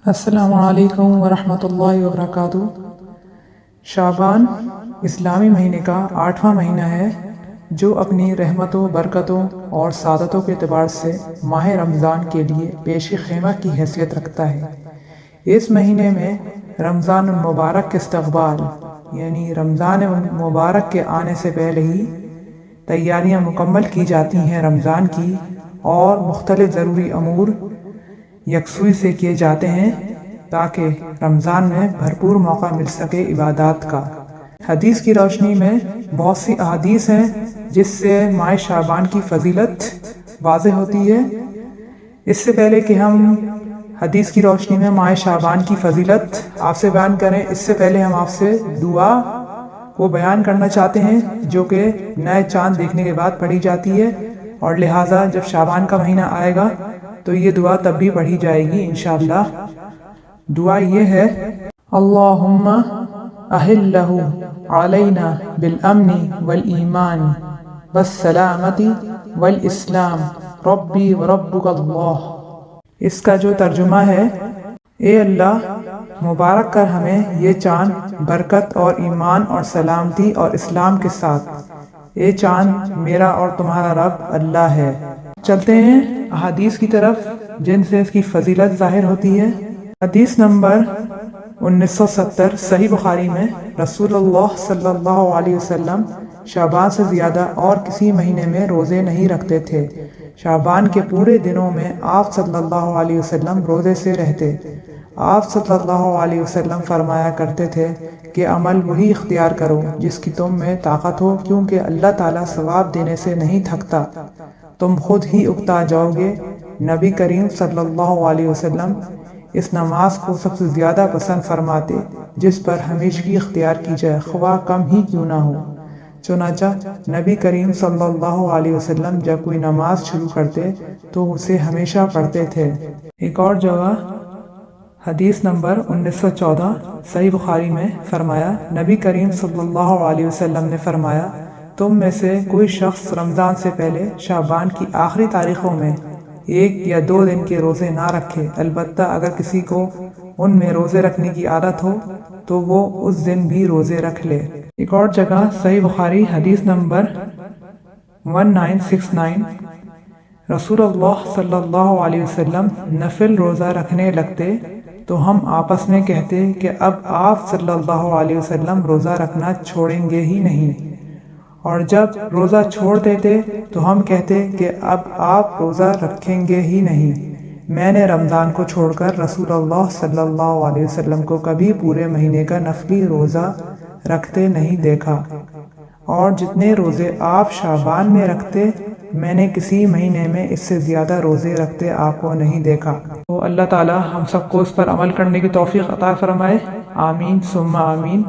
السلام علیکم ورحمۃ اللہ وبرکاتہ۔ شعبان اسلامی مہینے کا 8واں مہینہ ہے جو اپنی رحمتوں، برکتوں اور سعادتوں کے اعتبار سے ماہ رمضان کے لیے پیش خیمہ کی حیثیت رکھتا ہے۔ اس مہینے میں رمضان المبارک کے استقبال یعنی رمضان المبارک کے آنے سے پہلے ہی تیاریاں مکمل کی جاتی ہیں رمضان کی، اور مختلف ضروری امور یکسوئی سے کیے جاتے ہیں تاکہ رمضان میں بھرپور موقع مل سکے عبادات کا۔ حدیث کی روشنی میں بہت سی احادیث ہیں جس سے ماہ شعبان کی فضیلت واضح ہوتی ہے۔ اس سے پہلے کہ ہم حدیث کی روشنی میں ماہ شعبان کی فضیلت آپ سے بیان کریں، اس سے پہلے ہم آپ سے دعا کو بیان کرنا چاہتے ہیں جو کہ نئے چاند دیکھنے کے بعد پڑھی جاتی ہے، اور لہٰذا جب شعبان کا مہینہ آئے گا تو یہ دعا تب بھی پڑھی جائے گی انشاءاللہ۔ دعا یہ ہے: اللہم احلہ علینا بالامن والایمان والسلامت والاسلام ربی وربک اللہ۔ اس کا جو ترجمہ ہے: اے اللہ، مبارک کر ہمیں یہ چاند برکت اور ایمان اور سلامتی اور اسلام کے ساتھ۔ اے چاند، میرا اور تمہارا رب اللہ ہے۔ چلتے ہیں احادیث کی طرف جن سے اس کی فضیلت ظاہر ہوتی ہے۔ حدیث نمبر 1970 صحیح بخاری میں رسول اللہ صلی اللہ علیہ وسلم شعبان سے زیادہ اور کسی مہینے میں روزے نہیں رکھتے تھے۔ شعبان کے پورے دنوں میں آپ صلی اللہ علیہ وسلم روزے سے رہتے۔ آپ صلی اللہ علیہ وسلم فرمایا کرتے تھے کہ عمل وہی اختیار کرو جس کی تم میں طاقت ہو، کیونکہ اللہ تعالیٰ ثواب دینے سے نہیں تھکتا، تم خود ہی اکتا جاؤ گے۔ نبی کریم صلی اللہ علیہ وسلم اس نماز کو سب سے زیادہ پسند فرماتے جس پر ہمیشگی اختیار کی جائے، خواہ کم ہی کیوں نہ ہو۔ چنانچہ نبی کریم صلی اللہ علیہ وسلم جب کوئی نماز شروع کرتے تو اسے ہمیشہ پڑھتے تھے۔ ایک اور جگہ حدیث نمبر 1914 صحیح بخاری میں فرمایا، نبی کریم صلی اللہ علیہ وسلم نے فرمایا، تم میں سے کوئی شخص رمضان سے پہلے شعبان کی آخری تاریخوں میں 1 یا 2 دن کے روزے نہ رکھے، البتہ اگر کسی کو ان میں روزے رکھنے کی عادت ہو تو وہ اس دن بھی روزے رکھ لے۔ ایک اور جگہ صحیح بخاری حدیث نمبر 1969 رسول اللہ صلی اللہ علیہ وسلم نفل روزہ رکھنے لگتے تو ہم آپس میں کہتے کہ اب آپ صلی اللہ علیہ وسلم روزہ رکھنا چھوڑیں گے ہی نہیں، اور جب روزہ چھوڑ دیتے تو ہم کہتے کہ اب آپ روزہ رکھیں گے ہی نہیں۔ میں نے رمضان کو چھوڑ کر رسول اللہ صلی اللہ علیہ وسلم کو کبھی پورے مہینے کا نفلی روزہ رکھتے نہیں دیکھا، اور جتنے روزے آپ شعبان میں رکھتے میں نے کسی مہینے میں اس سے زیادہ روزے رکھتے آپ کو نہیں دیکھا۔ تو اللہ تعالی ہم سب کو اس پر عمل کرنے کی توفیق عطا فرمائے، آمین ثم آمین۔